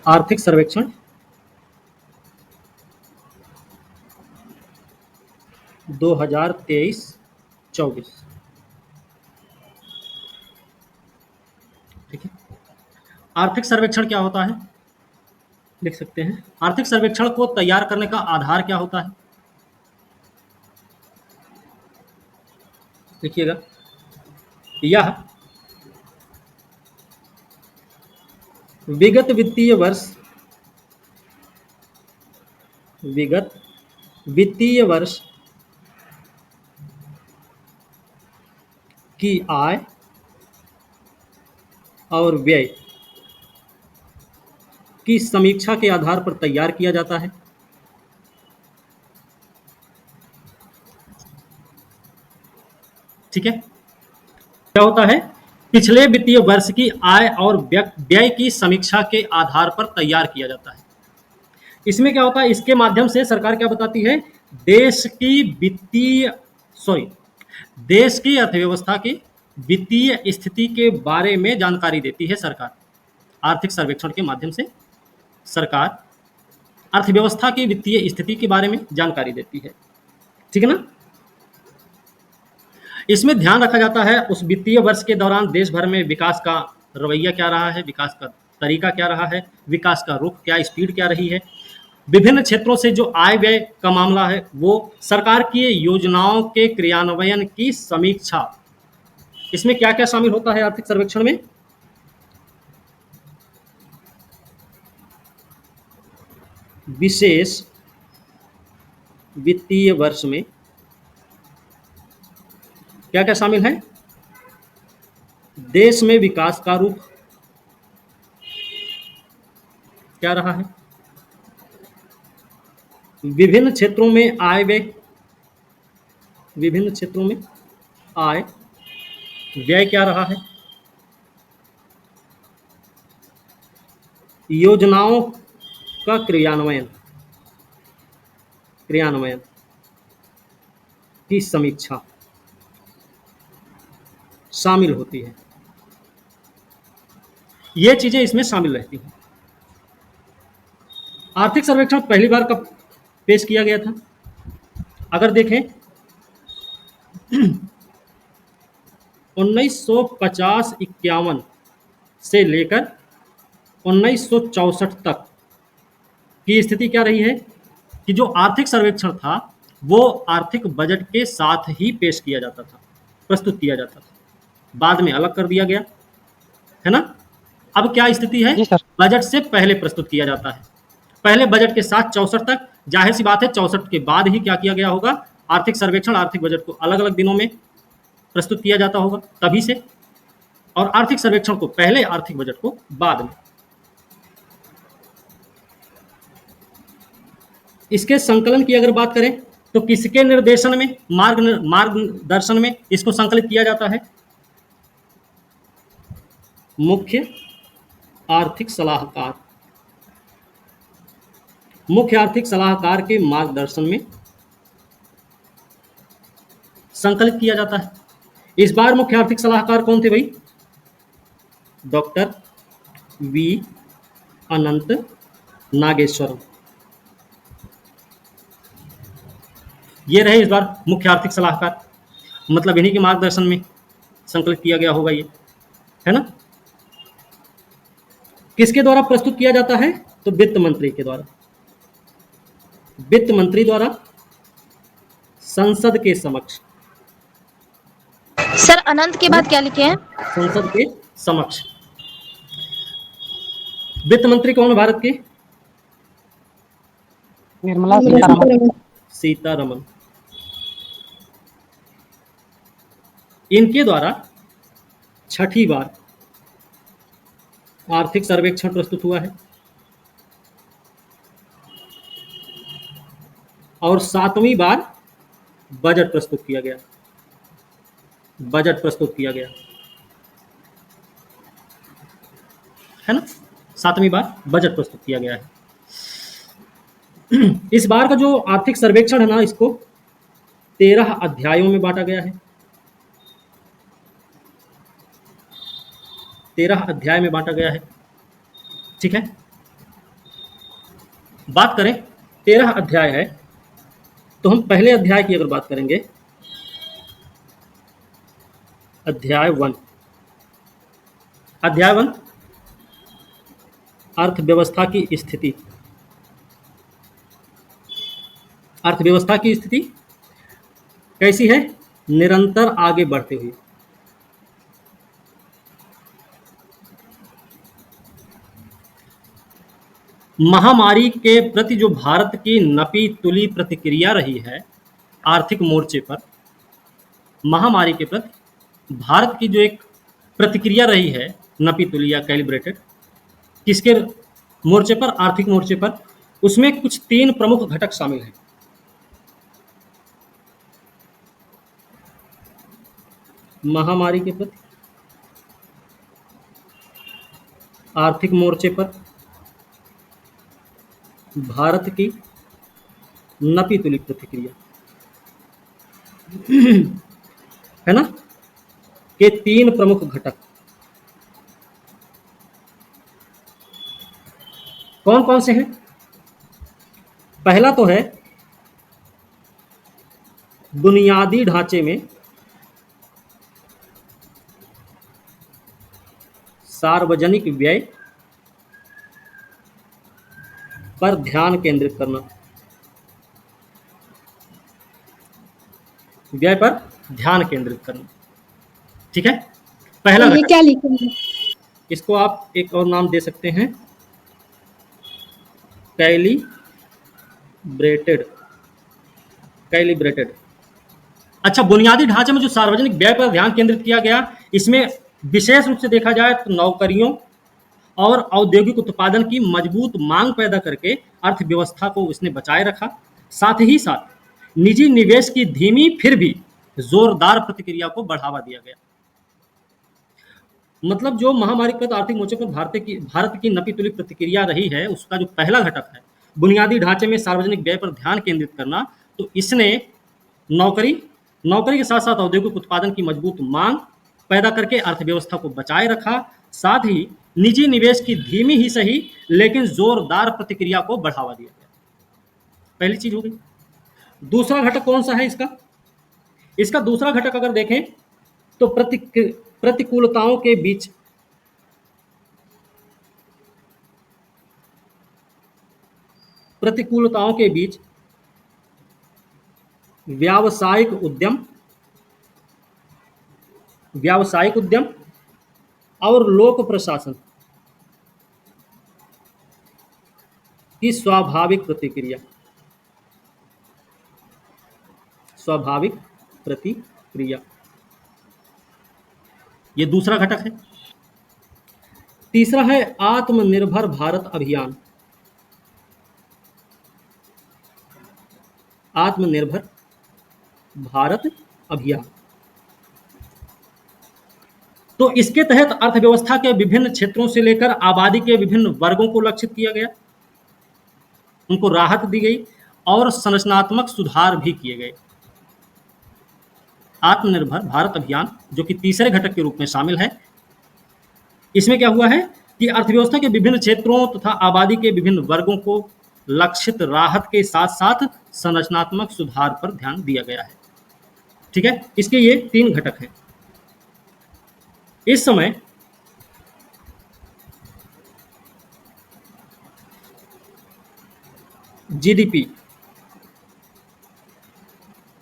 आर्थिक सर्वेक्षण 2023-24। ठीक है। आर्थिक सर्वेक्षण क्या होता है, लिख सकते हैं। आर्थिक सर्वेक्षण को तैयार करने का आधार क्या होता है, लिखिएगा। यह विगत वित्तीय वर्ष विगत वित्तीय वर्ष की आय और व्यय की समीक्षा के आधार पर तैयार किया जाता है। ठीक है। क्या होता है, पिछले वित्तीय वर्ष की आय और व्यय की समीक्षा के आधार पर तैयार किया जाता है। इसमें क्या होता है, इसके माध्यम से सरकार क्या बताती है, देश की वित्तीय देश की अर्थव्यवस्था की वित्तीय स्थिति के बारे में जानकारी देती है सरकार। आर्थिक सर्वेक्षण के माध्यम से सरकार अर्थव्यवस्था की वित्तीय स्थिति के बारे में जानकारी देती है। ठीक है ना। इसमें ध्यान रखा जाता है उस वित्तीय वर्ष के दौरान देश भर में विकास का रवैया क्या रहा है, विकास का तरीका क्या रहा है, विकास का रुख क्या, स्पीड क्या रही है। विभिन्न क्षेत्रों से जो आय व्यय का मामला है वो सरकार की योजनाओं के क्रियान्वयन की समीक्षा। इसमें क्या क्या शामिल होता है आर्थिक सर्वेक्षण में, विशेष वित्तीय वर्ष में क्या क्या शामिल है, देश में विकास का रुख क्या रहा है, विभिन्न क्षेत्रों में आय व्यय, विभिन्न क्षेत्रों में आय व्यय क्या रहा है, योजनाओं का क्रियान्वयन की समीक्षा शामिल होती है। ये चीजें इसमें शामिल रहती हैं। आर्थिक सर्वेक्षण पहली बार कब पेश किया गया था, अगर देखें 1950-51 से लेकर 1964 तक की स्थिति क्या रही है कि जो आर्थिक सर्वेक्षण था वो आर्थिक बजट के साथ ही पेश किया जाता था, प्रस्तुत किया जाता था, बाद में अलग कर दिया गया है ना। अब क्या स्थिति है, जी सर। बजट से पहले प्रस्तुत किया जाता है, पहले बजट के साथ 64 तक। जाहिर सी बात है 64 के बाद ही क्या किया गया होगा, आर्थिक सर्वेक्षण आर्थिक बजट को अलग अलग दिनों में प्रस्तुत किया जाता होगा तभी से, और आर्थिक सर्वेक्षण को पहले, आर्थिक बजट को बाद में। इसके संकलन की अगर बात करें तो किसके निर्देशन में, मार्गदर्शन में इसको संकलित किया जाता है, मुख्य आर्थिक सलाहकार, मुख्य आर्थिक सलाहकार के मार्गदर्शन में संकलित किया जाता है। इस बार मुख्य आर्थिक सलाहकार कौन थे भाई, डॉक्टर वी अनंत नागेश्वरम। ये रहे इस बार मुख्य आर्थिक सलाहकार, मतलब इन्हीं के मार्गदर्शन में संकलित किया गया होगा ये, है ना। किसके द्वारा प्रस्तुत किया जाता है, तो वित्त मंत्री के द्वारा, वित्त मंत्री द्वारा संसद के समक्ष। सर अनंत के बाद क्या लिखे हैं, संसद के समक्ष। वित्त मंत्री कौन है भारत के, निर्मला सीतारमण। सीतारमन। इनके द्वारा छठी बार आर्थिक सर्वेक्षण प्रस्तुत हुआ है और 7वीं बार बजट प्रस्तुत किया गया, बजट प्रस्तुत किया गया है ना। 7वीं बार बजट प्रस्तुत किया गया है। इस बार का जो आर्थिक सर्वेक्षण है ना, इसको 13 अध्यायों में बांटा गया है, 13 अध्याय में बांटा गया है। ठीक है। बात करें 13 अध्याय है, तो हम पहले अध्याय की अगर बात करेंगे, अध्याय 1, अध्याय 1 अर्थव्यवस्था की स्थिति। अर्थव्यवस्था की स्थिति कैसी है? निरंतर आगे बढ़ते हुए। महामारी के प्रति जो भारत की नपी तुली प्रतिक्रिया रही है आर्थिक मोर्चे पर, महामारी के प्रति भारत की जो एक प्रतिक्रिया रही है नपी तुली या कैलिब्रेटेड, किसके मोर्चे पर? आर्थिक मोर्चे पर। उसमें कुछ 3 प्रमुख घटक शामिल हैं। महामारी के प्रति आर्थिक मोर्चे पर भारत की नपी तुली प्रतिक्रिया है ना, के 3 प्रमुख घटक कौन कौन से हैं? पहला तो है बुनियादी ढांचे में सार्वजनिक व्यय पर ध्यान केंद्रित करना। व्यय पर ध्यान केंद्रित करना, ठीक है, पहला ये घटक। क्या लिखे हैं? इसको आप एक और नाम दे सकते हैं, कैलिब्रेटेड। कैलिब्रेटेड। अच्छा, बुनियादी ढांचे में जो सार्वजनिक व्यय पर ध्यान केंद्रित किया गया, इसमें विशेष रूप से देखा जाए तो नौकरियों और औद्योगिक उत्पादन की मजबूत मांग पैदा करके अर्थव्यवस्था को उसने बचाए रखा। साथ ही साथ निजी निवेश की धीमी फिर भी जोरदार प्रतिक्रिया को बढ़ावा दिया गया। मतलब जो महामारी के आर्थिक मोर्चे पर भारत की नपी तुली प्रतिक्रिया रही है, उसका जो पहला घटक है बुनियादी ढांचे में सार्वजनिक व्यय पर ध्यान केंद्रित करना, तो इसने नौकरी के साथ साथ औद्योगिक उत्पादन की मजबूत मांग पैदा करके अर्थव्यवस्था को बचाए रखा। साथ ही निजी निवेश की धीमी ही सही लेकिन जोरदार प्रतिक्रिया को बढ़ावा दिया गया। पहली चीज हो गई। दूसरा घटक कौन सा है इसका दूसरा घटक अगर देखें तो प्रतिकूलताओं के बीच व्यावसायिक उद्यम और लोक प्रशासन की स्वाभाविक प्रतिक्रिया, ये दूसरा घटक है। तीसरा है आत्मनिर्भर भारत अभियान। आत्मनिर्भर भारत अभियान, तो इसके तहत अर्थव्यवस्था के विभिन्न क्षेत्रों से लेकर आबादी के विभिन्न वर्गों को लक्षित किया गया, उनको राहत दी गई और संरचनात्मक सुधार भी किए गए। आत्मनिर्भर भारत अभियान जो कि तीसरे घटक के रूप में शामिल है, इसमें क्या हुआ है कि अर्थव्यवस्था के विभिन्न क्षेत्रों तथा आबादी के विभिन्न वर्गों को लक्षित राहत के साथ साथ संरचनात्मक सुधार पर ध्यान दिया गया है। ठीक है, इसके ये 3 घटक हैं। इस समय जीडीपी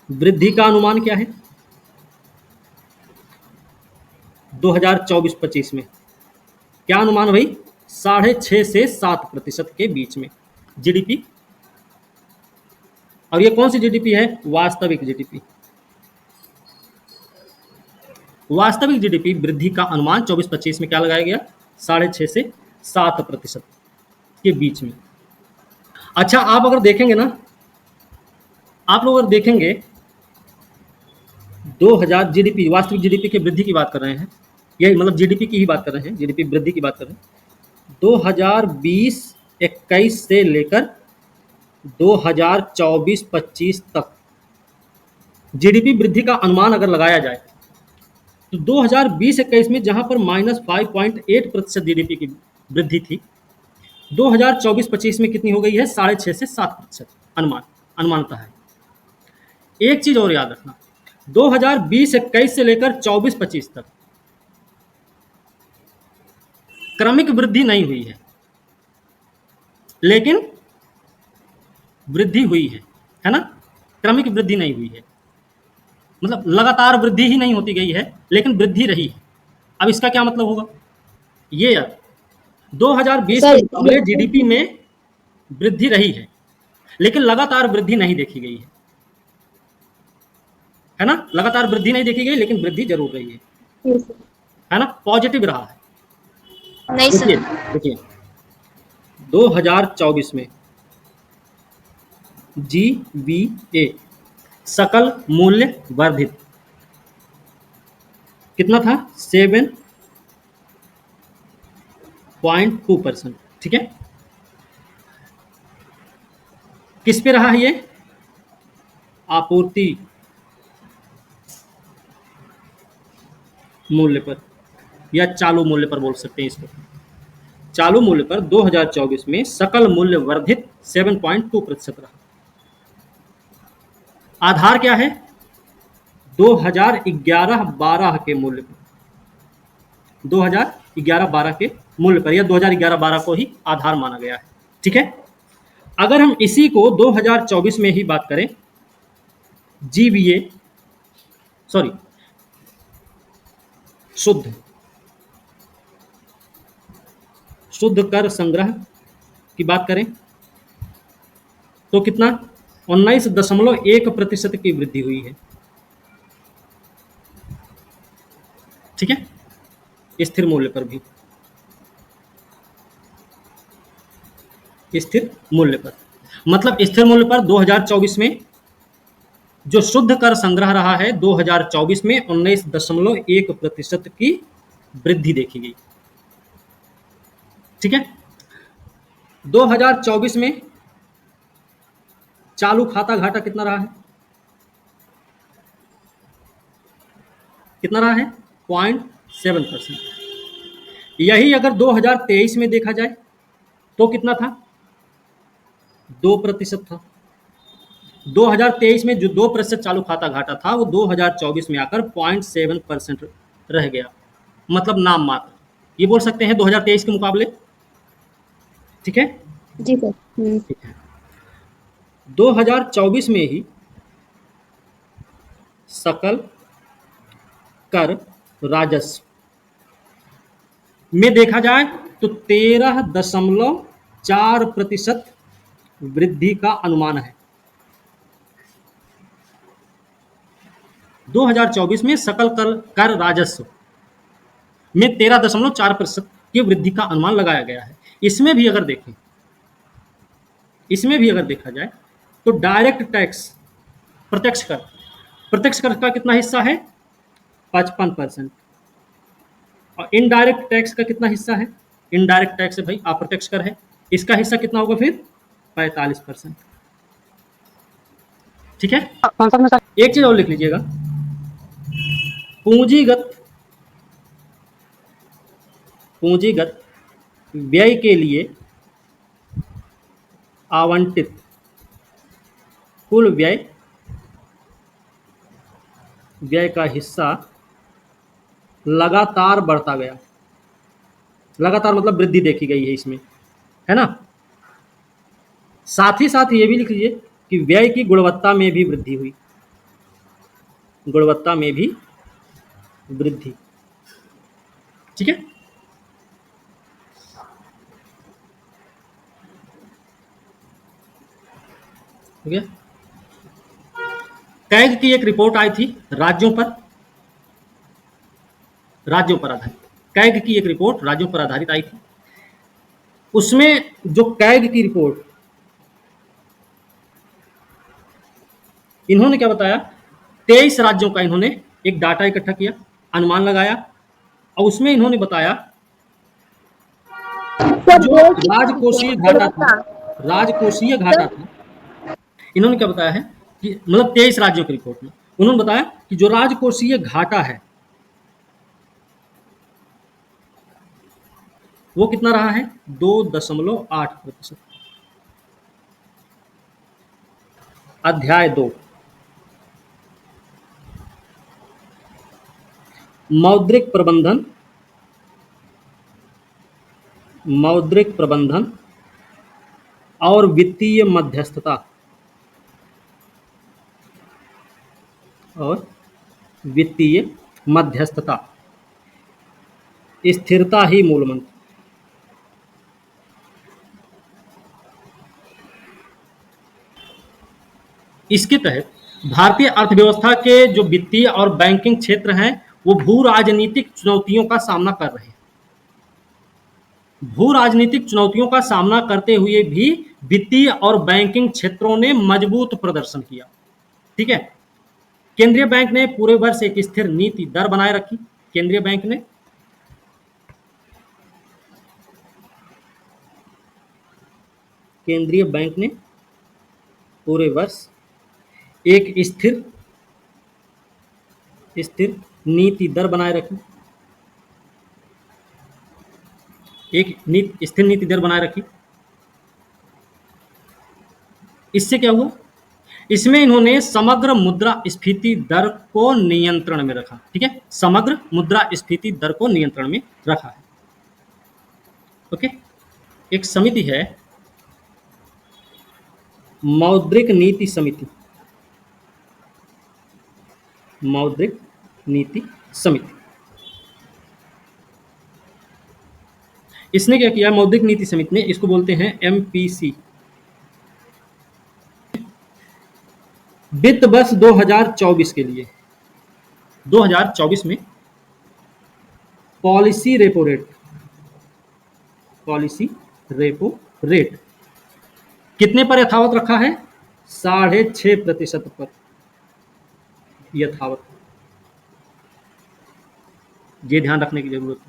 वृद्धि का अनुमान क्या है 2024-25 में? क्या अनुमान भाई? 6.5 से 7% के बीच में जीडीपी। और ये कौन सी जीडीपी है? वास्तविक जीडीपी। वास्तविक जीडीपी वृद्धि का अनुमान 24-25 में क्या लगाया गया? 6.5 से 7% के बीच में। अच्छा, आप अगर देखेंगे ना, आप लोग अगर देखेंगे 2000 जीडीपी, वास्तविक जीडीपी की वृद्धि की बात कर रहे हैं, यही मतलब जीडीपी की ही बात कर रहे हैं, जीडीपी वृद्धि की बात कर रहे हैं। 2020-21 से लेकर 2024-25 तक जीडीपी वृद्धि का अनुमान अगर लगाया जाए तो 2020-21 में जहां पर -5.8% जीडीपी की वृद्धि थी, 2024-25 में कितनी हो गई है? 6.5 से 7% अनुमानता है। एक चीज और याद रखना, 2020-21 से लेकर 24-25 तक क्रमिक वृद्धि नहीं हुई है, लेकिन वृद्धि हुई है ना? क्रमिक वृद्धि नहीं हुई है, मतलब लगातार वृद्धि ही नहीं होती गई है, लेकिन वृद्धि रही है। अब इसका क्या मतलब होगा? ये यार 2020 के मुकाबले जीडीपी में वृद्धि रही है, लेकिन लगातार वृद्धि नहीं देखी गई है ना? लगातार वृद्धि नहीं देखी गई, लेकिन वृद्धि जरूर रही है ना? पॉजिटिव रहा है। नहीं सर। देखिए 2024 में जीवीए सकल मूल्य वर्धित कितना था? 7.2%। ठीक है, किस पे रहा है ये? आपूर्ति मूल्य पर या चालू मूल्य पर बोल सकते हैं इसको। चालू मूल्य पर 2024 में सकल मूल्य वर्धित 7.2% रहा। आधार क्या है? 2011-12 के मूल्य पर, 2011-12 के मूल्य पर, या 2011-12 को ही आधार माना गया है। ठीक है, अगर हम इसी को 2024 में ही बात करें, जीवीए सॉरी शुद्ध कर संग्रह की बात करें तो कितना? 19.1% की वृद्धि हुई है। ठीक है, स्थिर मूल्य पर भी, स्थिर मूल्य पर, मतलब स्थिर मूल्य पर 2024 में जो शुद्ध कर संग्रह रहा है, 2024 में 19.1% की वृद्धि देखी गई। ठीक है, 2024 में चालू खाता घाटा कितना रहा है? कितना रहा है? 0.7%। यही अगर 2023 में देखा जाए तो कितना था? 2% था। 2023 में जो 2% चालू खाता घाटा था, वो 2024 में आकर 0.7% रह गया, मतलब नाम मात्र, ये बोल सकते हैं 2023 के मुकाबले। ठीक है जी सर। ठीक है, 2024 में ही सकल कर राजस्व में देखा जाए तो 13.4% वृद्धि का अनुमान है। 2024 में सकल कर राजस्व में 13.4% की वृद्धि का अनुमान लगाया गया है। इसमें भी अगर देखा जाए तो डायरेक्ट टैक्स, प्रत्यक्ष कर का कितना हिस्सा है? 55%। और इनडायरेक्ट टैक्स का कितना हिस्सा है? इनडायरेक्ट टैक्स भाई अप्रत्यक्ष कर है, इसका हिस्सा कितना होगा फिर? 45%। ठीक है, एक चीज और लिख लीजिएगा, पूंजीगत व्यय के लिए आवंटित कुल व्यय का हिस्सा लगातार बढ़ता गया। लगातार मतलब वृद्धि देखी गई है इसमें, है ना? साथ ही साथ ये भी लिख लीजिए कि व्यय की गुणवत्ता में भी वृद्धि हुई। गुणवत्ता में भी वृद्धि। ठीक है, हो गया। कैग की एक रिपोर्ट आई थी राज्यों पर आधारित। कैग की एक रिपोर्ट राज्यों पर आधारित आई थी। उसमें जो कैग की रिपोर्ट, इन्होंने क्या बताया? 23 राज्यों का इन्होंने एक डाटा इकट्ठा किया, अनुमान लगाया, और उसमें इन्होंने बताया जो राजकोषीय घाटा था, इन्होंने क्या बताया है कि मतलब 23 राज्यों की रिपोर्ट में उन्होंने बताया कि जो राजकोषीय घाटा है वो कितना रहा है? 2.8%। अध्याय 2, मौद्रिक प्रबंधन, मौद्रिक प्रबंधन और वित्तीय मध्यस्थता, और वित्तीय मध्यस्थता, स्थिरता ही मूल मंत्र। इसके तहत भारतीय अर्थव्यवस्था के जो वित्तीय और बैंकिंग क्षेत्र हैं वो भू राजनीतिक चुनौतियों का सामना कर रहे हैं। भू राजनीतिक चुनौतियों का सामना करते हुए भी वित्तीय और बैंकिंग क्षेत्रों ने मजबूत प्रदर्शन किया। ठीक है, केंद्रीय बैंक ने पूरे वर्ष एक स्थिर नीति दर बनाए रखी। केंद्रीय बैंक ने पूरे वर्ष एक स्थिर नीति दर बनाए रखी। स्थिर नीति दर बनाए रखी। इससे क्या हुआ? इसमें इन्होंने समग्र मुद्रास्फीति दर को नियंत्रण में रखा। ठीक है, समग्र मुद्रास्फीति दर को नियंत्रण में रखा है। ओके, एक समिति है मौद्रिक नीति समिति। मौद्रिक नीति समिति इसने क्या किया? मौद्रिक नीति समिति ने, इसको बोलते हैं एमपीसी। वित्त वर्ष 2024 के लिए 2024 में पॉलिसी रेपो रेट कितने पर यथावत रखा है? 6.5% पर यथावत। ये ध्यान रखने की जरूरत है।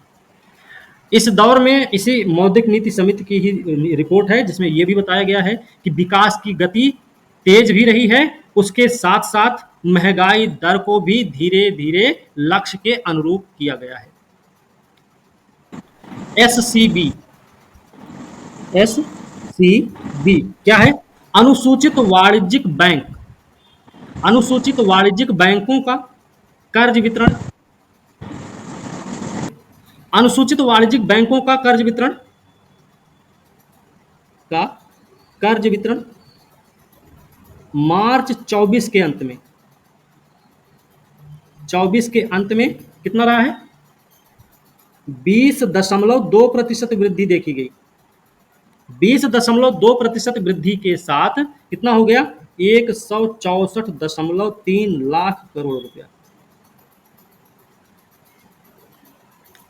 इस दौर में इसी मौद्रिक नीति समिति की ही रिपोर्ट है जिसमें यह भी बताया गया है कि विकास की गति तेज भी रही है, उसके साथ साथ महंगाई दर को भी धीरे धीरे लक्ष्य के अनुरूप किया गया है। एससीबी क्या है? अनुसूचित वाणिज्यिक बैंक। अनुसूचित वाणिज्यिक बैंकों का कर्ज वितरण, अनुसूचित वाणिज्यिक बैंकों का कर्ज वितरण मार्च 24 के अंत में कितना रहा है? 20.2% वृद्धि देखी गई। 20.2% वृद्धि के साथ कितना हो गया? 164.3 लाख करोड़ रुपया।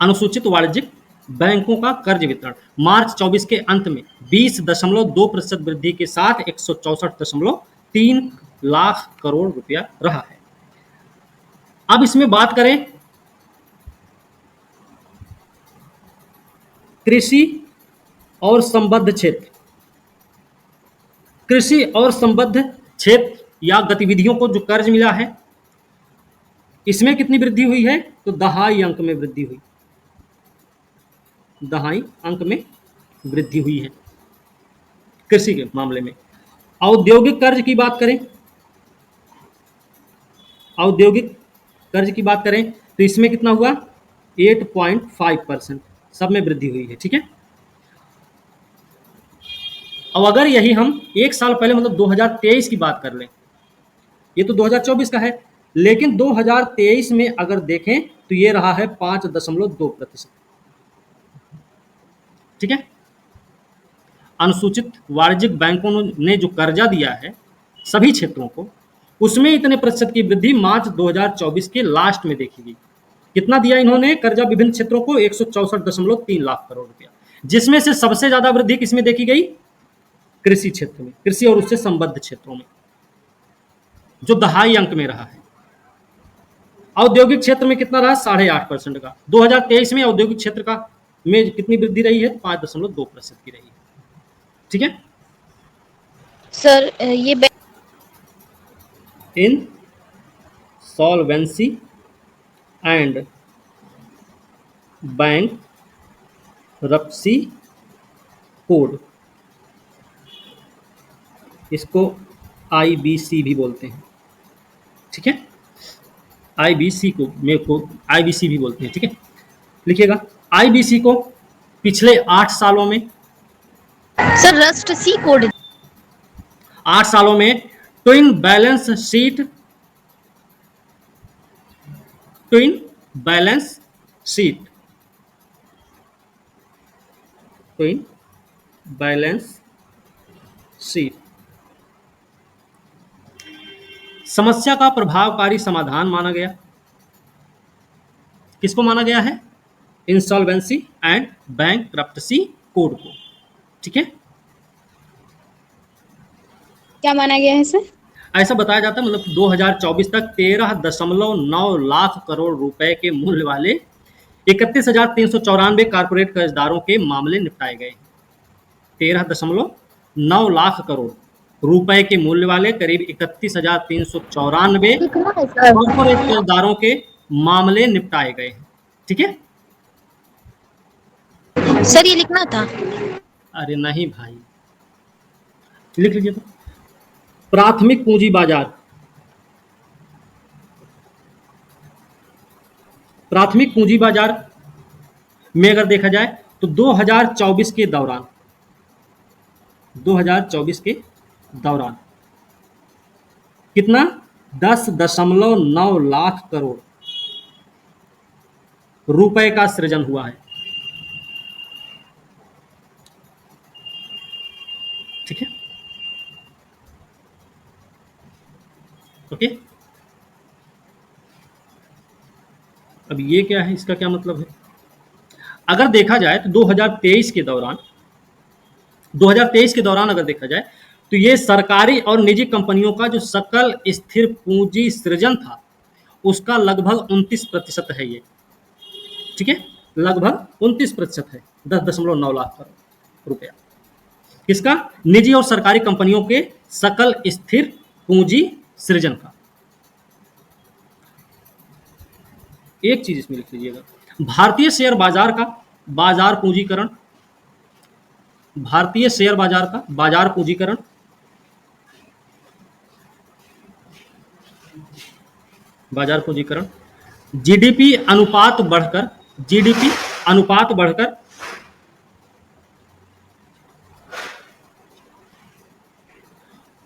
अनुसूचित वाणिज्यिक बैंकों का कर्ज वितरण मार्च 24 के अंत में 20.2% वृद्धि के साथ 164.3 लाख करोड़ रुपया रहा है। अब इसमें बात करें कृषि और संबद्ध क्षेत्र। कृषि और संबद्ध क्षेत्र या गतिविधियों को जो कर्ज मिला है, इसमें कितनी वृद्धि हुई है? तो 0.5 अंक में वृद्धि हुई। 0.5 अंक में वृद्धि हुई है कृषि के मामले में। औद्योगिक कर्ज की बात करें, औद्योगिक कर्ज की बात करें तो इसमें कितना हुआ? 8.5%, सब में वृद्धि हुई है। ठीक है, अब अगर यही हम एक साल पहले मतलब 2023 की बात कर लें, ये तो 2024 का है, लेकिन 2023 में अगर देखें तो ये रहा है 5.2%। ठीक है, अनुसूचित वाणिज्यिक बैंकों ने जो कर्जा दिया है सभी क्षेत्रों को, उसमें इतने प्रतिशत की वृद्धि मार्च 2024 के लास्ट में देखी गई। कितना दिया इन्होंने कर्जा विभिन्न क्षेत्रों को? 164.3 लाख करोड़ रुपया, जिसमें से सबसे ज्यादा वृद्धि किसमें देखी गई? कृषि क्षेत्र में, कृषि और उससे संबद्ध क्षेत्रों में, जो 0.5 अंक में रहा है। औद्योगिक क्षेत्र में कितना रहा? 8.5% का। 2023 में औद्योगिक क्षेत्र का में कितनी वृद्धि रही है? 5.2% की रही है। ठीक है सर, ये इंसॉल्वेंसी एंड बैंक रप्सी कोड, इसको आईबीसी भी बोलते हैं, ठीक है। आईबीसी को आईबीसी भी बोलते हैं, ठीक है। लिखिएगा, आईबीसी को पिछले 8 सालों में, सर रस्ट सी कोड 8 सालों में twin balance sheet, twin balance sheet, twin balance sheet समस्या का प्रभावकारी समाधान माना गया। किसको माना गया है? इंसॉल्वेंसी एंड बैंकरप्सी कोड को, ठीक है। क्या माना गया है सर? ऐसा बताया जाता है, मतलब 2024 तक 13.9 लाख करोड़ रुपए के मूल्य वाले 31,394 कारपोरेट कर्जदारों के मामले निपटाए गए। 13.9 लाख करोड़ रुपए के मूल्य वाले करीब 31,394 कितना है सर? कॉर्पोरेट कर्जदारों के मामले निपटाए गए हैं, ठीक है। सर ये लिखना था। अरे नहीं भाई, लिख लीजिए तो। प्राथमिक पूंजी बाजार, प्राथमिक पूंजी बाजार में अगर देखा जाए तो 2024 के दौरान, 2024 के दौरान कितना? 10.9 लाख करोड़ रुपए का सृजन हुआ है, ठीक है, ओके। अब ये क्या है, इसका क्या मतलब है? अगर देखा जाए तो 2023 के दौरान, 2023 के दौरान अगर देखा जाए तो ये सरकारी और निजी कंपनियों का जो सकल स्थिर पूंजी सृजन था उसका लगभग 29% है ये, ठीक है, लगभग 29% है, 10.9 लाख करोड़ रुपया। किसका? निजी और सरकारी कंपनियों के सकल स्थिर पूंजी सृजन का। एक चीज इसमें लिख लीजिएगा, भारतीय शेयर बाजार का बाजार पूंजीकरण, भारतीय शेयर बाजार का बाजार पूंजीकरण बाजार पूंजीकरण जीडीपी अनुपात बढ़कर, जीडीपी अनुपात बढ़कर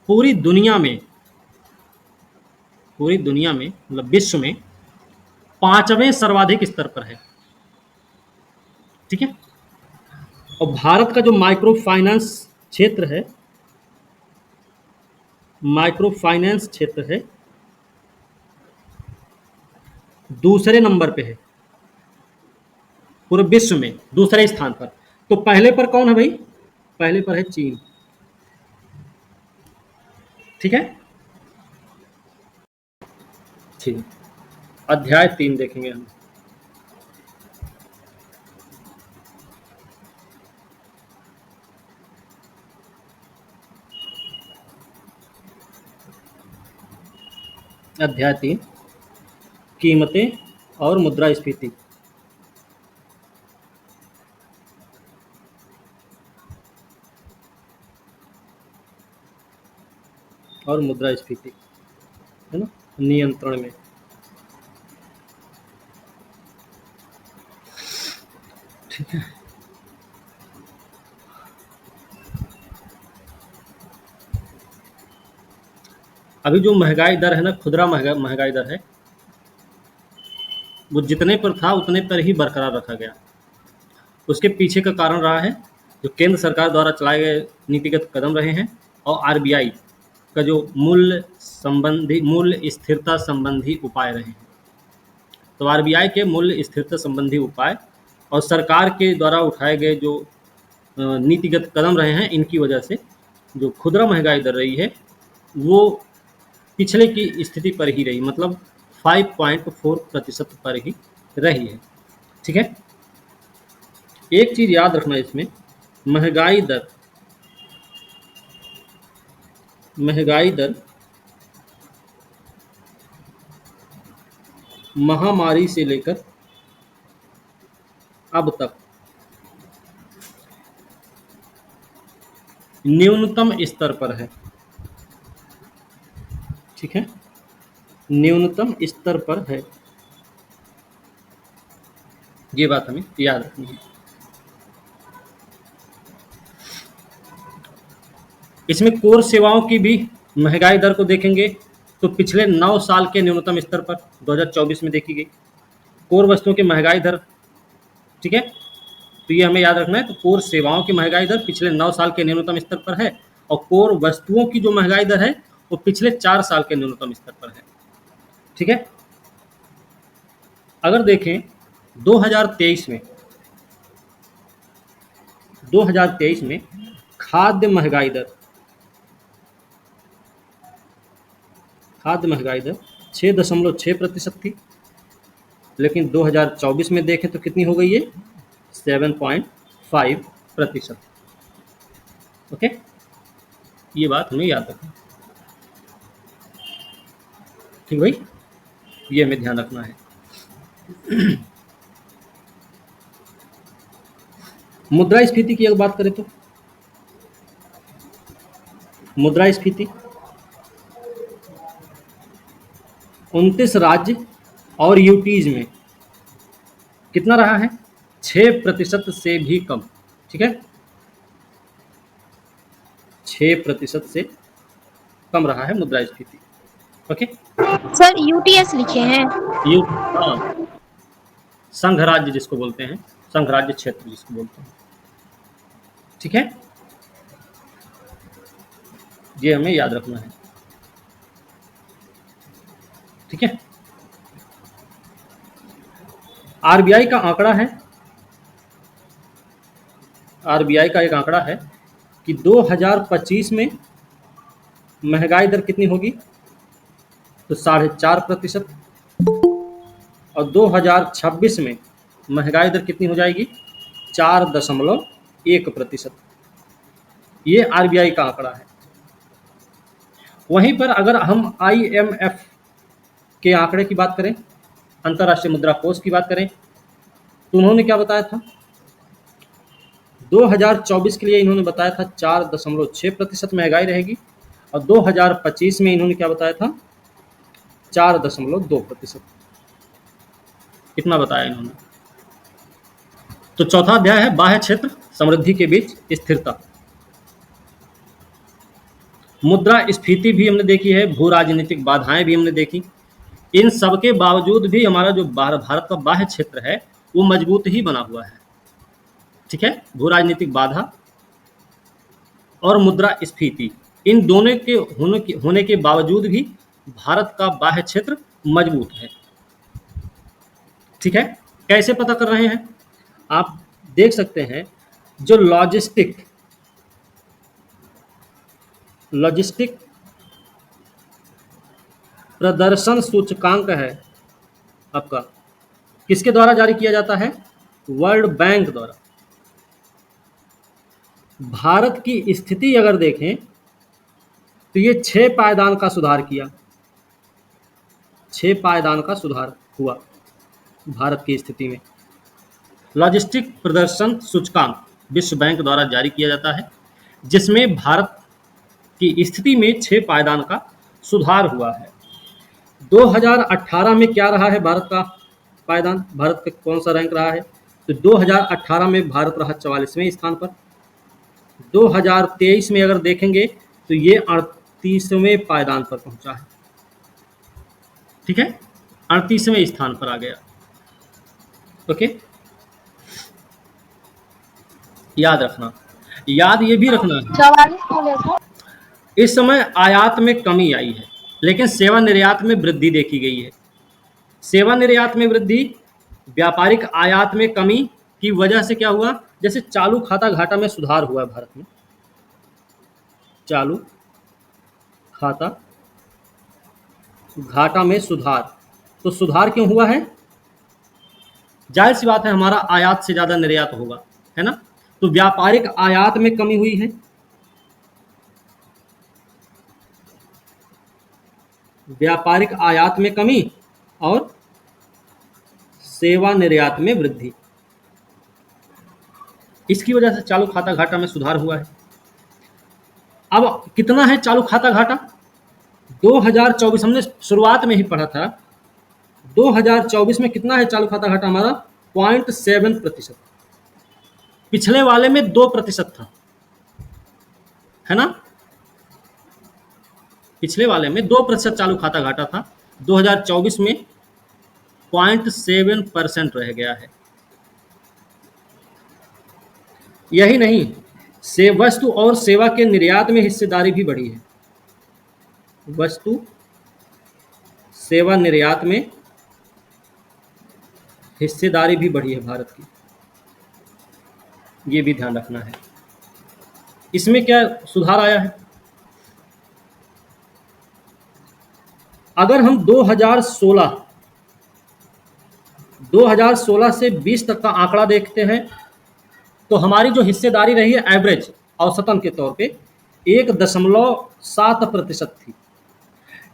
पूरी दुनिया में, पूरी दुनिया में मतलब विश्व में 5वें सर्वाधिक स्तर पर है, ठीक है। और भारत का जो माइक्रो फाइनेंस क्षेत्र है, माइक्रो फाइनेंस क्षेत्र है, दूसरे नंबर पे है पूरे विश्व में, दूसरे स्थान पर। तो पहले पर कौन है भाई? पहले पर है चीन, ठीक है, ठीक है। अध्याय 3 देखेंगे हम। अध्याय 3 कीमतें और मुद्रास्फीति। और मुद्रास्फीति है ना, नियंत्रण में, ठीक है। अभी जो महंगाई दर है ना, खुदरा महंगाई दर है, वो जितने पर था उतने पर ही बरकरार रखा गया। उसके पीछे का कारण रहा है जो केंद्र सरकार द्वारा चलाए गए नीतिगत कदम रहे हैं, और आरबीआई का जो मूल्य स्थिरता संबंधी उपाय रहे हैं। तो आरबीआई के मूल्य स्थिरता संबंधी उपाय और सरकार के द्वारा उठाए गए जो नीतिगत कदम रहे हैं, इनकी वजह से जो खुदरा महंगाई दर रही है वो पिछले की स्थिति पर ही रही, मतलब 5.4% पर ही रही है, ठीक है। एक चीज याद रखना इसमें, महंगाई दर, महंगाई दर महामारी से लेकर अब तक न्यूनतम स्तर पर है। ठीक है, न्यूनतम स्तर पर है, ये बात हमें याद रखनी है। इसमें कोर सेवाओं की भी महंगाई दर को देखेंगे तो पिछले 9 साल के न्यूनतम स्तर पर 2024 में देखी गई कोर वस्तुओं की महंगाई दर। ठीक है, तो ये हमें याद रखना है। तो कोर सेवाओं की महंगाई दर पिछले 9 साल के न्यूनतम स्तर पर है और कोर वस्तुओं की जो महंगाई दर है वो पिछले 4 साल के न्यूनतम स्तर पर है। ठीक है, अगर देखें 2023 में 2023 में खाद्य महंगाई दर 6.6% थी, लेकिन 2024 में देखें तो कितनी हो गई है? 7.5%। ओके, ये बात हमें याद रखना। ठीक भाई, ये हमें ध्यान रखना है। मुद्रास्फीति की अगर बात करें तो मुद्रास्फीति 29 राज्य और यूटीज में कितना रहा है? 6% से भी कम। ठीक है, 6% से कम रहा है मुद्रास्फीति। ओके, सर यूटीएस लिखे हैं। हाँ, संघ राज्य जिसको बोलते हैं, संघ राज्य क्षेत्र जिसको बोलते हैं। ठीक है, ये हमें याद रखना है। ठीक है, आरबीआई का आंकड़ा है, आरबीआई का एक आंकड़ा है कि 2025 में महंगाई दर कितनी होगी? तो 4.5%। और 2026 में महंगाई दर कितनी हो जाएगी? 4.1%। ये आरबीआई का आंकड़ा है। वहीं पर अगर हम आईएमएफ के आंकड़े की बात करें, अंतर्राष्ट्रीय मुद्रा कोष की बात करें, तो उन्होंने क्या बताया था? 2024 के लिए इन्होंने बताया था 4.6% महंगाई रहेगी और 2025 में इन्होंने क्या बताया था? 4.2%। कितना बताया इन्होंने? तो चौथा अध्याय है बाह्य क्षेत्र समृद्धि के बीच स्थिरता। मुद्रास्फीति भी हमने देखी है, भू राजनीतिक बाधाएं भी हमने देखी। इन सब के बावजूद भी हमारा जो भारत का बाह्य क्षेत्र है वो मजबूत ही बना हुआ है। ठीक है, भू राजनीतिक बाधा और मुद्रास्फीति, इन दोनों के होने के बावजूद भी भारत का बाह्य क्षेत्र मजबूत है। ठीक है, कैसे पता कर रहे हैं? आप देख सकते हैं, जो लॉजिस्टिक प्रदर्शन सूचकांक है आपका, किसके द्वारा जारी किया जाता है? वर्ल्ड बैंक द्वारा। भारत की स्थिति अगर देखें तो ये 6 पायदान का सुधार किया, 6 पायदान का सुधार हुआ भारत की स्थिति में। लॉजिस्टिक प्रदर्शन सूचकांक विश्व बैंक द्वारा जारी किया जाता है, जिसमें भारत की स्थिति में 6 पायदान का सुधार हुआ है। 2018 में क्या रहा है भारत का पायदान? भारत का कौन सा रैंक रहा है? तो 2018 में भारत रहा 44वें स्थान पर। 2023 में अगर देखेंगे तो ये 38वें पायदान पर पहुंचा है। ठीक है, 38वें स्थान पर आ गया। ओके, याद रखना, याद ये भी रखना है, 44 इस समय आयात में कमी आई है लेकिन सेवा निर्यात में वृद्धि देखी गई है। सेवा निर्यात में वृद्धि, व्यापारिक आयात में कमी की वजह से क्या हुआ? जैसे चालू खाता घाटा में सुधार हुआ है भारत में, चालू खाता घाटा में सुधार। तो सुधार क्यों हुआ है? जाहिर सी बात है, हमारा आयात से ज़्यादा निर्यात होगा, है ना? तो व्यापारिक आयात में कमी हुई है, व्यापारिक आयात में कमी और सेवा निर्यात में वृद्धि, इसकी वजह से चालू खाता घाटा में सुधार हुआ है। अब कितना है चालू खाता घाटा? 2024 हमने शुरुआत में ही पढ़ा था, 2024 में कितना है चालू खाता घाटा हमारा? 0.7%। पिछले वाले में 2% था, है ना? पिछले वाले में 2% चालू खाता घाटा था, 2024 में 0.7% रह गया है। यही नहीं, से वस्तु और सेवा के निर्यात में हिस्सेदारी भी बढ़ी है। वस्तु सेवा निर्यात में हिस्सेदारी भी बढ़ी है भारत की, ये भी ध्यान रखना है। इसमें क्या सुधार आया है? अगर हम 2016 से 20 तक का आंकड़ा देखते हैं तो हमारी जो हिस्सेदारी रही है एवरेज औसतन के तौर पे 1.7% थी।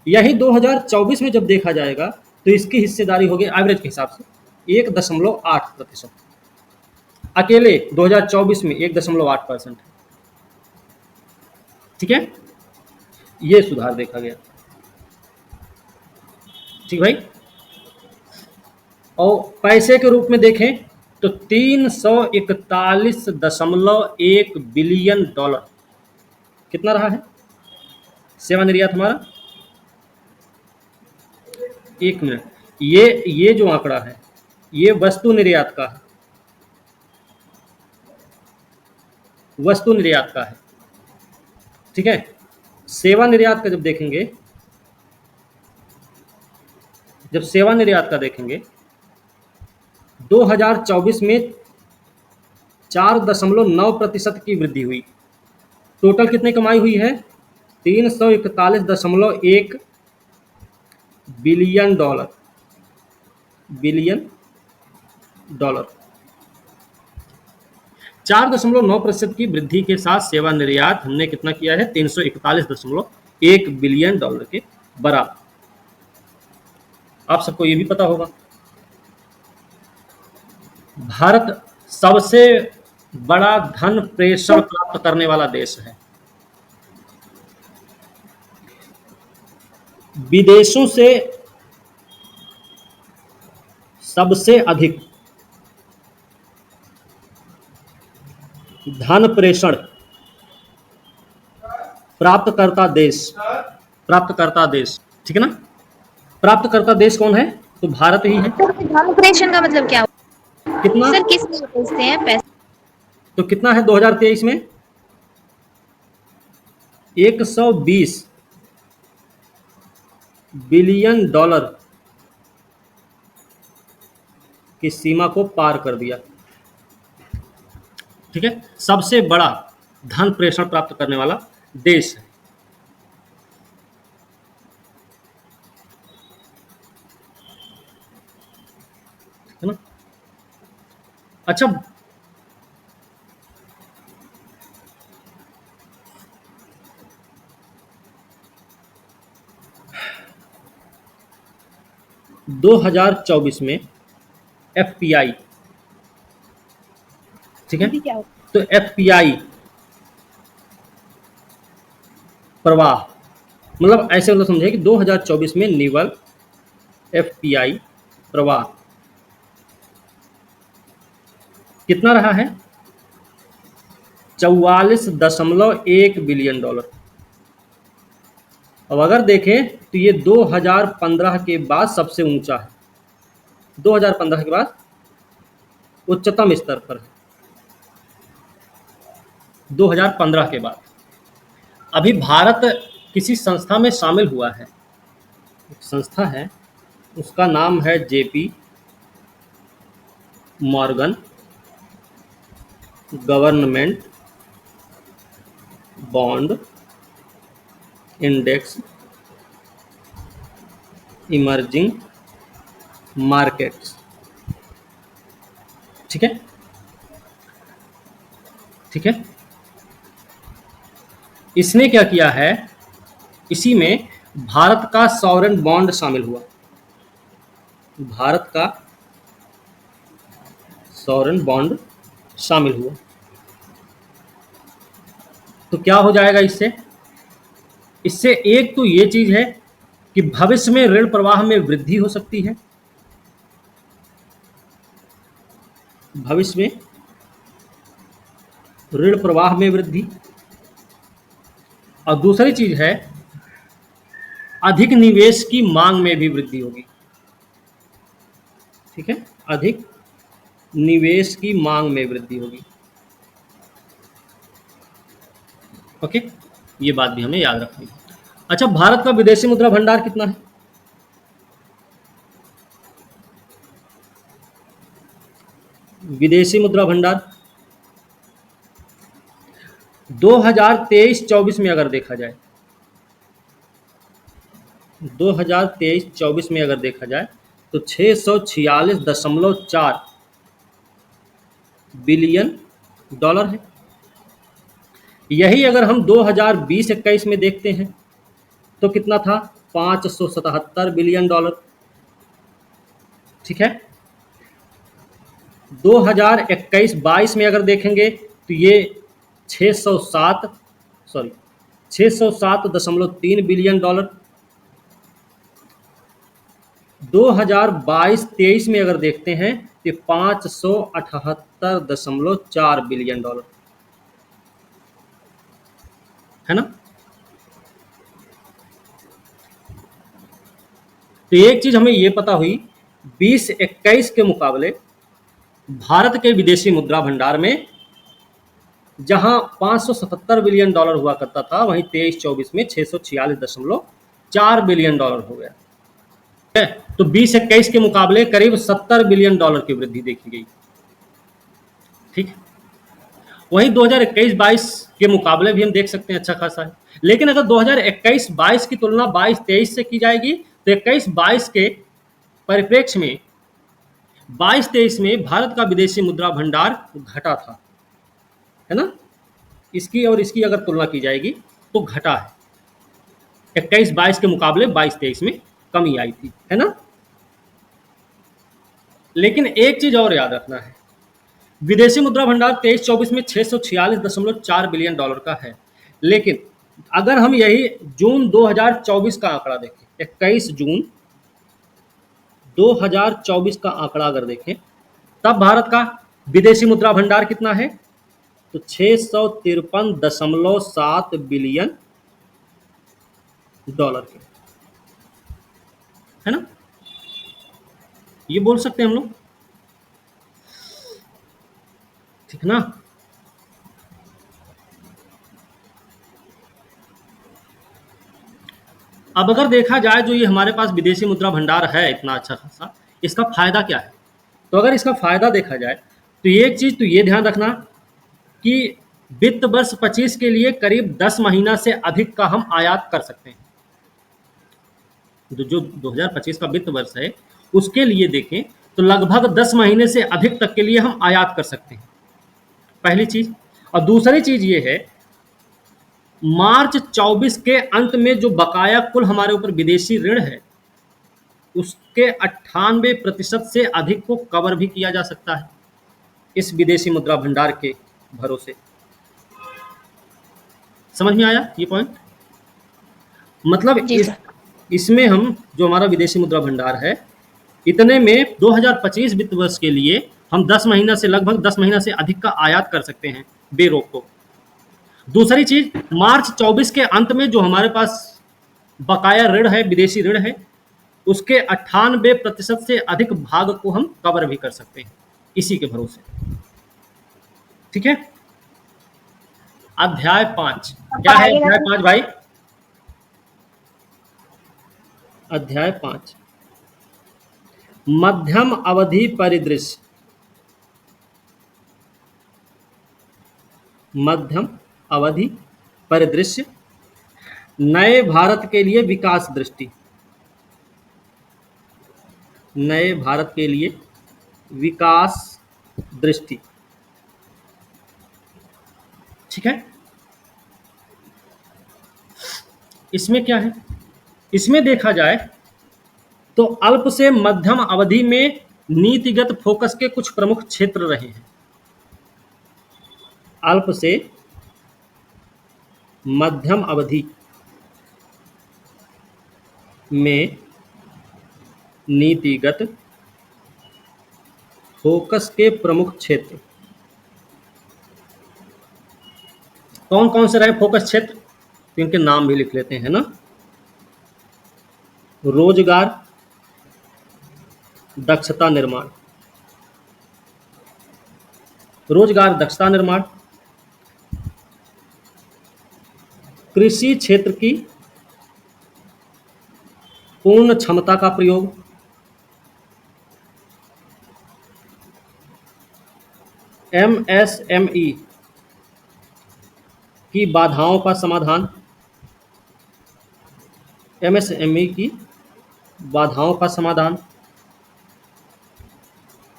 यही 2024 में जब देखा जाएगा तो इसकी हिस्सेदारी होगी एवरेज के हिसाब से 1.8%। अकेले 2024 में 1.8% है। ठीक है, ये सुधार देखा गया। ठीक भाई। और पैसे के रूप में देखें तो 341.1 बिलियन डॉलर कितना रहा है सेवा निर्यात हमारा? एक मिनट, ये जो आंकड़ा है ये वस्तु निर्यात का है, वस्तु निर्यात का है। ठीक है, सेवा निर्यात का जब देखेंगे, जब सेवा निर्यात का देखेंगे 2024 में 4.9% की वृद्धि हुई। टोटल कितनी कमाई हुई है? 341.1 बिलियन डॉलर। 4.9% की वृद्धि के साथ सेवा निर्यात हमने कितना किया है? 341.1 बिलियन डॉलर के बराबर। आप सबको ये भी पता होगा भारत सबसे बड़ा धन प्रेषण प्राप्त करने वाला देश है। विदेशों से सबसे अधिक धन प्रेषण प्राप्तकर्ता देश, ठीक है ना? प्राप्तकर्ता देश कौन है? तो भारत ही है। सर धन प्रेषण का मतलब क्या हुआ? कितना? सर किस लिए भेजते हैं पैसे? तो कितना है 2023 में? 120 बिलियन डॉलर की सीमा को पार कर दिया। ठीक है, सबसे बड़ा धन प्रेषण प्राप्त करने वाला देश है। है ना? अच्छा, दो 2024 में एफपीआई, ठीक है, क्या होता तो एफपीआई प्रवाह मतलब ऐसे मतलब समझे कि 2024 में निवल एफपीआई प्रवाह कितना रहा है? 44.1 बिलियन डॉलर। अब अगर देखें तो ये 2015 के बाद सबसे ऊंचा है। 2015 के बाद उच्चतम स्तर पर है। 2015 के बाद अभी भारत किसी संस्था में शामिल हुआ है। एक संस्था है, उसका नाम है JP Morgan government bond index emerging markets. ठीक है, ठीक है। इसने क्या किया है? इसी में भारत का सॉवरेन बॉन्ड शामिल हुआ। भारत का सॉवरेन बॉन्ड शामिल हुआ तो क्या हो जाएगा इससे? इससे एक तो ये चीज है कि भविष्य में ऋण प्रवाह में वृद्धि हो सकती है, भविष्य में ऋण प्रवाह में वृद्धि, और दूसरी चीज है अधिक निवेश की मांग में भी वृद्धि होगी। ठीक है, अधिक निवेश की मांग में वृद्धि होगी। ओके, ये बात भी हमें याद रखनी है। अच्छा, भारत का विदेशी मुद्रा भंडार कितना है? विदेशी मुद्रा भंडार 2023-24 में अगर देखा जाए, 2023-24 में अगर देखा जाए तो 646.4 बिलियन डॉलर है। यही अगर हम 2020-21 में देखते हैं तो कितना था? 577 बिलियन डॉलर। ठीक है, 2021-22 में अगर देखेंगे तो ये 607.3 बिलियन डॉलर। 2022-23 में अगर देखते हैं तो 578.4 बिलियन डॉलर है ना। तो एक चीज हमें ये पता हुई, 2021 के मुकाबले भारत के विदेशी मुद्रा भंडार में जहां 577 बिलियन डॉलर हुआ करता था, वहीं 23-24 में 646.4 बिलियन डॉलर हो गया है। तो 20-21 के मुकाबले करीब 70 बिलियन डॉलर की वृद्धि देखी गई। ठीक है, वहीं 2021-22 के मुकाबले भी हम देख सकते हैं अच्छा खासा है। लेकिन अगर 2021-22 की तुलना 22-23 से की जाएगी तो 21-22 के परिप्रेक्ष्य में 22-23 में भारत का विदेशी मुद्रा भंडार घटा था, है ना। इसकी और इसकी अगर तुलना की जाएगी तो घटा है, 21-22 के मुकाबले 22-23 में कमी आई थी, है ना। लेकिन एक चीज और याद रखना है, विदेशी मुद्रा भंडार 23-24 में 646.4 बिलियन डॉलर का है। लेकिन अगर हम यही जून 2024 का आंकड़ा देखें, 21 जून 2024 का आंकड़ा अगर देखें, तब भारत का विदेशी मुद्रा भंडार कितना है? तो 653.7 बिलियन डॉलर के, है ना। ये बोल सकते हैं हम लोग, ठीक ना। अब अगर देखा जाए जो ये हमारे पास विदेशी मुद्रा भंडार है इतना अच्छा खासा, इसका फायदा क्या है? तो अगर इसका फायदा देखा जाए तो एक चीज तो ये ध्यान रखना कि वित्त वर्ष 25 के लिए करीब 10 महीना से अधिक का हम आयात कर सकते हैं। जो 2025 का वित्त वर्ष है उसके लिए देखें तो लगभग 10 महीने से अधिक तक के लिए हम आयात कर सकते हैं, पहली चीज। और दूसरी चीज ये है, मार्च 24 के अंत में जो बकाया कुल हमारे ऊपर विदेशी ऋण है उसके 98% से अधिक को कवर भी किया जा सकता है इस विदेशी मुद्रा भंडार के भरोसे। समझ में आया ये पॉइंट? मतलब जी सर। इसमें हम जो हमारा विदेशी मुद्रा भंडार है, इतने में 2025 वित्त वर्ष के लिए हम 10 महीना से लगभग 10 महीना से अधिक का आयात कर सकते हैं बेरोक को। दूसरी चीज, मार्च 24 के अंत में जो हमारे पास बकाया ऋण है, विदेशी ऋण है, उसके 98% से अधिक भाग को हम कवर भी कर सकते हैं इसी के भरोसे। ठीक है, अध्याय 5 क्या है? अध्याय 5 भाई, अध्याय 5 मध्यम अवधि परिदृश्य। मध्यम अवधि परिदृश्य, नए भारत के लिए विकास दृष्टि। नए भारत के लिए विकास दृष्टि। ठीक है, इसमें क्या है? इसमें देखा जाए तो अल्प से मध्यम अवधि में नीतिगत फोकस के कुछ प्रमुख क्षेत्र रहे हैं। अल्प से मध्यम अवधि में नीतिगत फोकस के प्रमुख क्षेत्र कौन कौन से रहे फोकस क्षेत्र, तो इनके नाम भी लिख लेते हैं ना। रोजगार, दक्षता निर्माण, रोजगार दक्षता निर्माण, कृषि क्षेत्र की पूर्ण क्षमता का प्रयोग, एमएसएमई की बाधाओं का समाधान, एमएसएमई की बाधाओं का समाधान,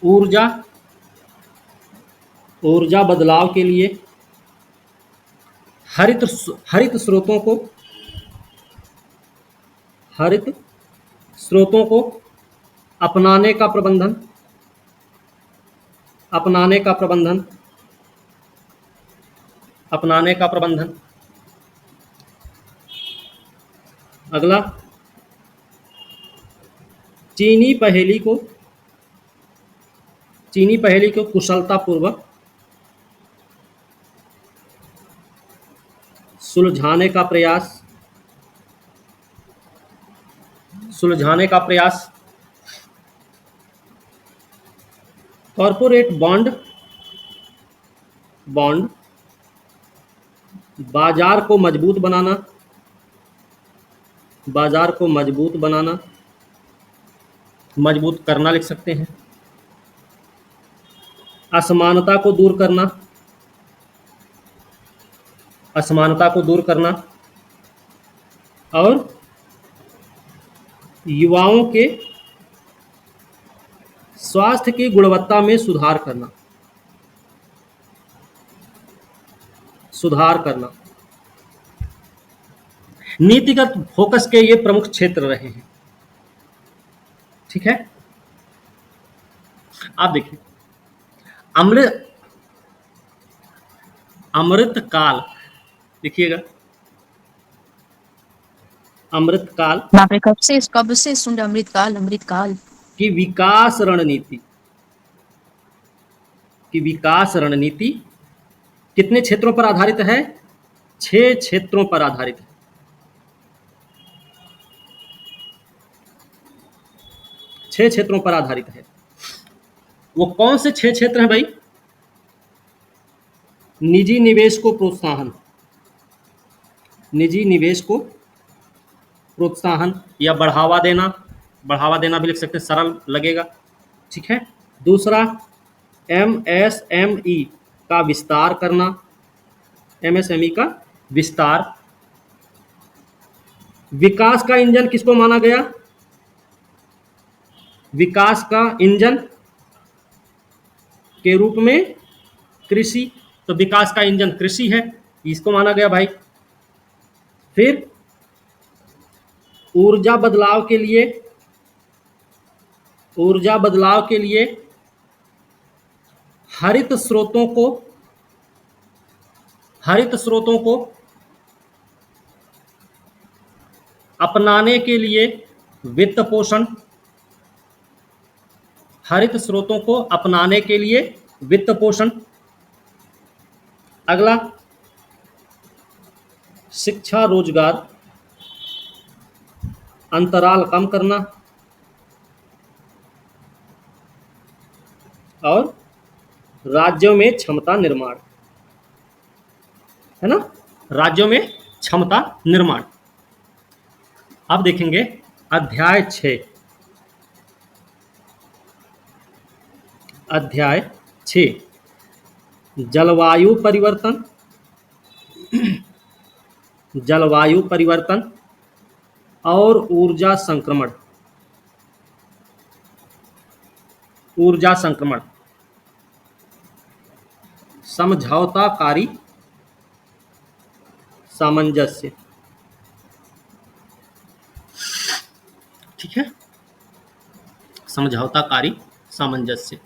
ऊर्जा, ऊर्जा बदलाव के लिए हरित हरित स्रोतों को हरित स्रोतों को अपनाने का प्रबंधन, अपनाने का प्रबंधन, अपनाने का प्रबंधन। अगला, चीनी पहेली को कुशलतापूर्वक सुलझाने का प्रयास, सुलझाने का प्रयास। कॉरपोरेट बॉन्ड, बॉन्ड बाजार को मजबूत बनाना, बाजार को मजबूत बनाना, मजबूत करना लिख सकते हैं। असमानता को दूर करना, असमानता को दूर करना, और युवाओं के स्वास्थ्य की गुणवत्ता में सुधार करना, सुधार करना। नीतिगत फोकस के ये प्रमुख क्षेत्र रहे हैं। ठीक है, आप देखिए, अमृत अमृतकाल, देखिएगा, अमृतकाल बाप रे, कब से सुन रहे अमृतकाल अमृतकाल। की विकास रणनीति, की विकास रणनीति कितने क्षेत्रों पर आधारित है? 6 क्षेत्रों पर आधारित है। 6 क्षेत्रों पर आधारित है। वो कौन से 6 क्षेत्र हैं भाई? निजी निवेश को प्रोत्साहन, निजी निवेश को प्रोत्साहन या बढ़ावा देना, बढ़ावा देना भी लिख सकते हैं, सरल लगेगा। ठीक है। दूसरा, एमएसएमई का विस्तार करना, एमएसएमई का विस्तार। विकास का इंजन किसको माना गया? विकास का इंजन के रूप में कृषि, तो विकास का इंजन कृषि है, इसको माना गया भाई। फिर ऊर्जा बदलाव के लिए, ऊर्जा बदलाव के लिए हरित स्रोतों को, हरित स्रोतों को अपनाने के लिए वित्त पोषण, हरित स्रोतों को अपनाने के लिए वित्त पोषण। अगला, शिक्षा रोजगार अंतराल कम करना, और राज्यों में क्षमता निर्माण, है ना, राज्यों में क्षमता निर्माण। अब देखेंगे अध्याय 6, अध्याय 6 जलवायु परिवर्तन, जलवायु परिवर्तन और ऊर्जा संक्रमण, ऊर्जा संक्रमण। समझौताकारी सामंजस्य। ठीक है, समझौताकारी सामंजस्य।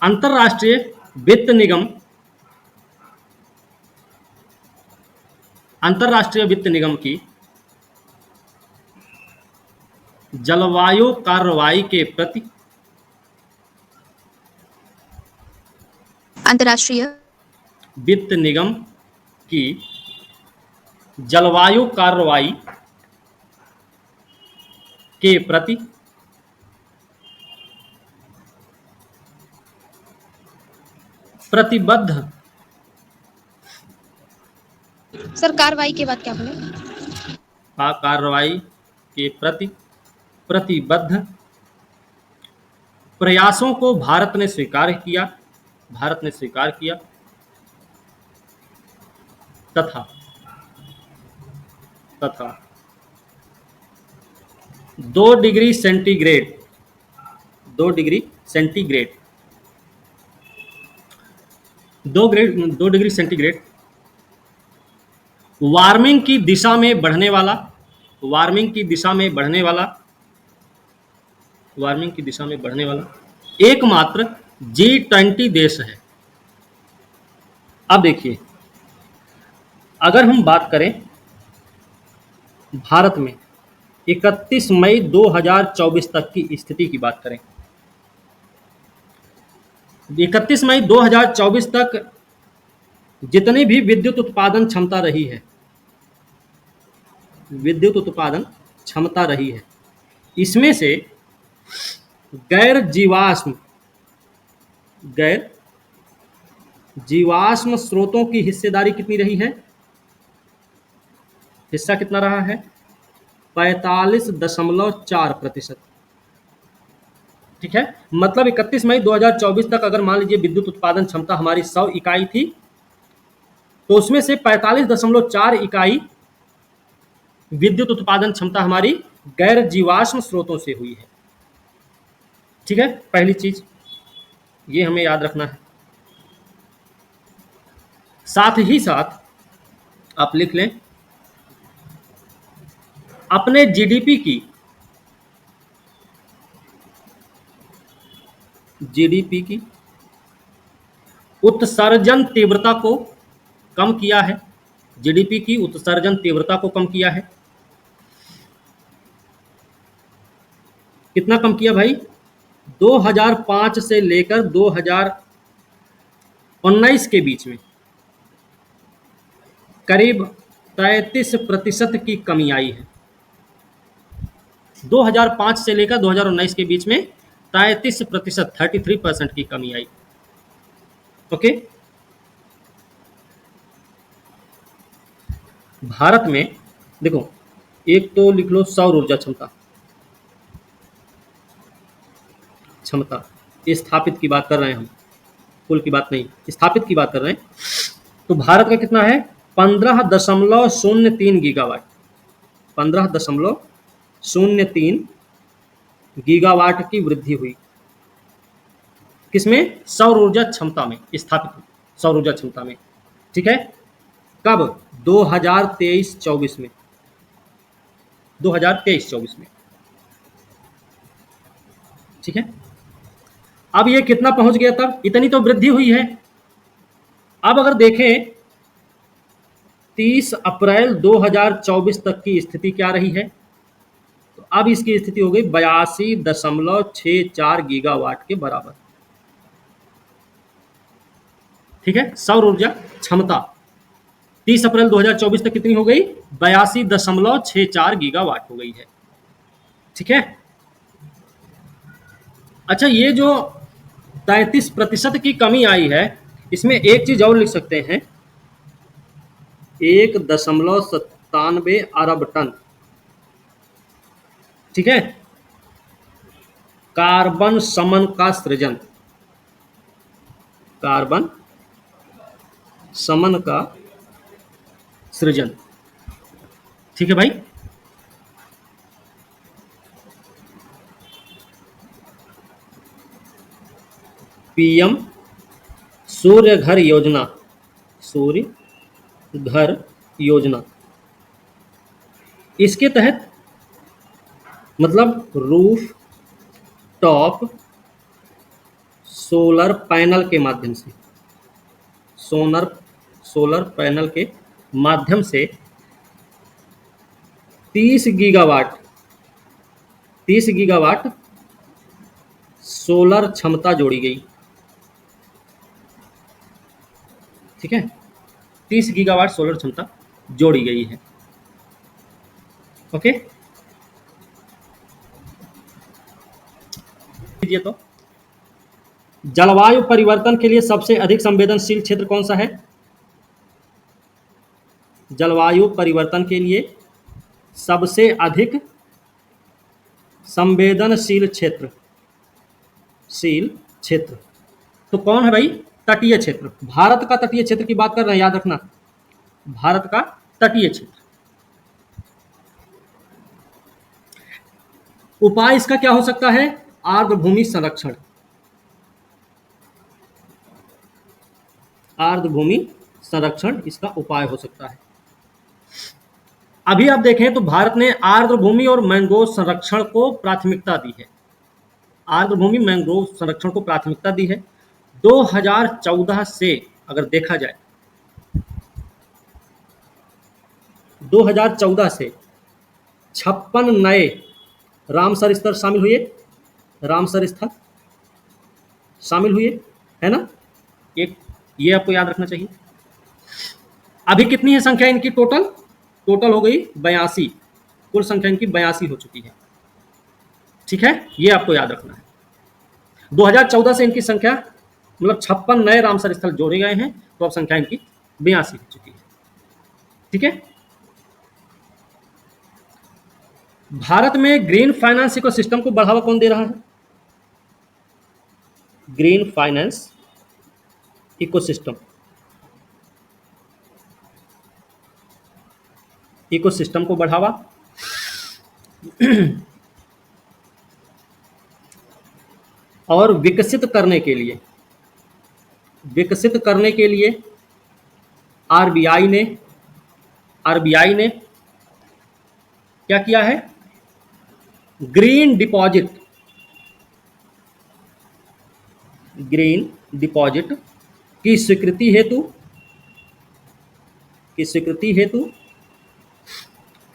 अंतर्राष्ट्रीय वित्त निगम, अंतर्राष्ट्रीय वित्त निगम की जलवायु कार्रवाई के प्रति अंतर्राष्ट्रीय वित्त निगम की जलवायु कार्रवाई के प्रति प्रतिबद्ध। सर कार्रवाई के बाद क्या बोले? कार्रवाई के प्रति प्रतिबद्ध प्रयासों को भारत ने स्वीकार किया तथा 2 degree centigrade 2 degree centigrade warming की दिशा में बढ़ने वाला एकमात्र G20 देश है। अब देखिए, अगर हम बात करें भारत में 31 मई 2024 तक की स्थिति की बात करें, 31 मई 2024 तक जितनी भी विद्युत उत्पादन क्षमता रही है, इसमें से गैर जीवाश्म स्रोतों की हिस्सेदारी कितनी रही है? हिस्सा कितना रहा है? 45.4%। ठीक है, मतलब 31 मई 2024 तक अगर मान लीजिए विद्युत उत्पादन क्षमता हमारी 100 इकाई थी, तो उसमें से 45.4 इकाई विद्युत उत्पादन क्षमता हमारी गैर जीवाश्म स्रोतों से हुई है। ठीक है, पहली चीज ये हमें याद रखना है। साथ ही साथ आप लिख लें, अपने जीडीपी की उत्सर्जन तीव्रता को कम किया है। जीडीपी की उत्सर्जन तीव्रता को कम किया है। कितना कम किया भाई? 2005 से लेकर 2019 के बीच में करीब 33% की कमी आई है। 2005 से लेकर 2019 के बीच में 33% की कमी आई। ओके, भारत में देखो, एक तो लिख लो सौर ऊर्जा क्षमता स्थापित की बात कर रहे हैं हम, कुल की बात नहीं, स्थापित की बात कर रहे हैं। तो भारत का कितना है? 15.03 गीगावाट। 15.03 गीगावाट की वृद्धि हुई। किसमें? सौर ऊर्जा क्षमता में, स्थापित सौर ऊर्जा क्षमता में। ठीक है, कब? 2023-24 में। 2023-24 में। ठीक है, अब ये कितना पहुंच गया? तब इतनी तो वृद्धि हुई है। अब अगर देखें 30 अप्रैल 2024 तक की स्थिति क्या रही है, तो अब इसकी स्थिति हो गई 82.64 गीगावाट के बराबर। ठीक है, सौर ऊर्जा क्षमता 30 अप्रैल 2024 तक कितनी हो गई? 82.64 गीगावाट हो गई है। ठीक है, अच्छा, ये जो 33% की कमी आई है, इसमें एक चीज और लिख सकते हैं, 1.97 अरब टन। ठीक है, कार्बन समन का सृजन, कार्बन समन का सृजन। ठीक है भाई, पीएम सूर्य घर योजना, इसके तहत मतलब रूफ टॉप सोलर पैनल के माध्यम से, सोलर पैनल के माध्यम से 30 गीगावाट 30 गीगावाट सोलर क्षमता जोड़ी गई। ठीक है, 30 गीगावाट सोलर क्षमता जोड़ी गई है। ओके, लीजिए तो जलवायु परिवर्तन के लिए सबसे अधिक संवेदनशील क्षेत्र कौन सा है? जलवायु परिवर्तन के लिए सबसे अधिक संवेदनशील क्षेत्र तो कौन है भाई? तटीय क्षेत्र। भारत का तटीय क्षेत्र की बात कर रहे हैं, याद रखना, भारत का तटीय क्षेत्र। उपाय इसका क्या हो सकता है? आर्द्रभूमि संरक्षण। आर्द्रभूमि संरक्षण इसका उपाय हो सकता है। अभी आप देखें तो भारत ने आर्द्रभूमि और मैंग्रोव संरक्षण को प्राथमिकता दी है। आर्द्रभूमि मैंग्रोव संरक्षण को प्राथमिकता दी है। 2014 से अगर देखा जाए, 2014 से 56 नए रामसर स्थल शामिल हुए। रामसर स्थल शामिल हुए, है ना? एक ये आपको याद रखना चाहिए। अभी कितनी है संख्या इनकी? टोटल हो गई 82। कुल संख्या इनकी 82 हो चुकी है। ठीक है, ये आपको याद रखना है। 2014 से इनकी संख्या मतलब 56 नए रामसर स्थल जोड़े गए हैं, तो अब संख्या इनकी 82 हो चुकी है। ठीक है, भारत में ग्रीन फाइनेंस इकोसिस्टम को बढ़ावा कौन दे रहा है? ग्रीन फाइनेंस इकोसिस्टम को बढ़ावा और विकसित करने के लिए आरबीआई ने क्या किया है? ग्रीन डिपॉजिट की स्वीकृति हेतु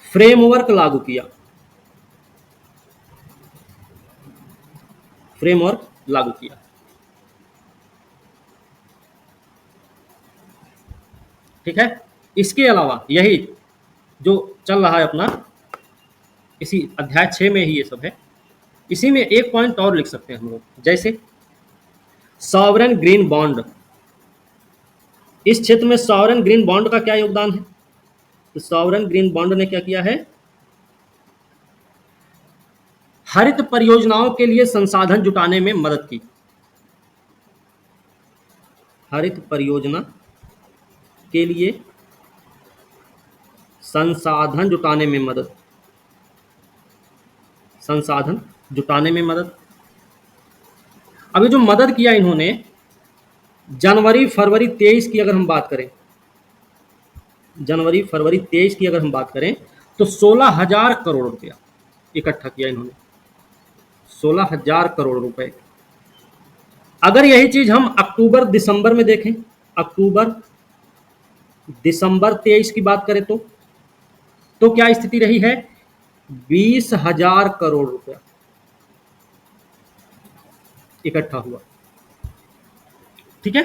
फ्रेमवर्क लागू किया। ठीक है, इसके अलावा यही जो चल रहा है अपना, इसी अध्याय 6 में ही ये सब है। इसी में एक पॉइंट और लिख सकते हैं हम लोग, जैसे सॉवरेन ग्रीन बॉन्ड। इस क्षेत्र में सॉवरेन ग्रीन बॉन्ड का क्या योगदान है? तो सॉवरेन ग्रीन बॉन्ड ने क्या किया है? हरित परियोजनाओं के लिए संसाधन जुटाने में मदद की। हरित परियोजना के लिए संसाधन जुटाने में मदद। अभी जो मदद किया इन्होंने, जनवरी फरवरी 23 की अगर हम बात करें, तो 16,000 करोड़ रुपया इकट्ठा किया इन्होंने। 16,000 करोड़ रुपए। अगर यही चीज हम अक्टूबर दिसंबर में देखें, अक्टूबर दिसंबर 23 की बात करें तो क्या स्थिति रही है? 20,000 करोड़ रुपया इकट्ठा हुआ। ठीक है,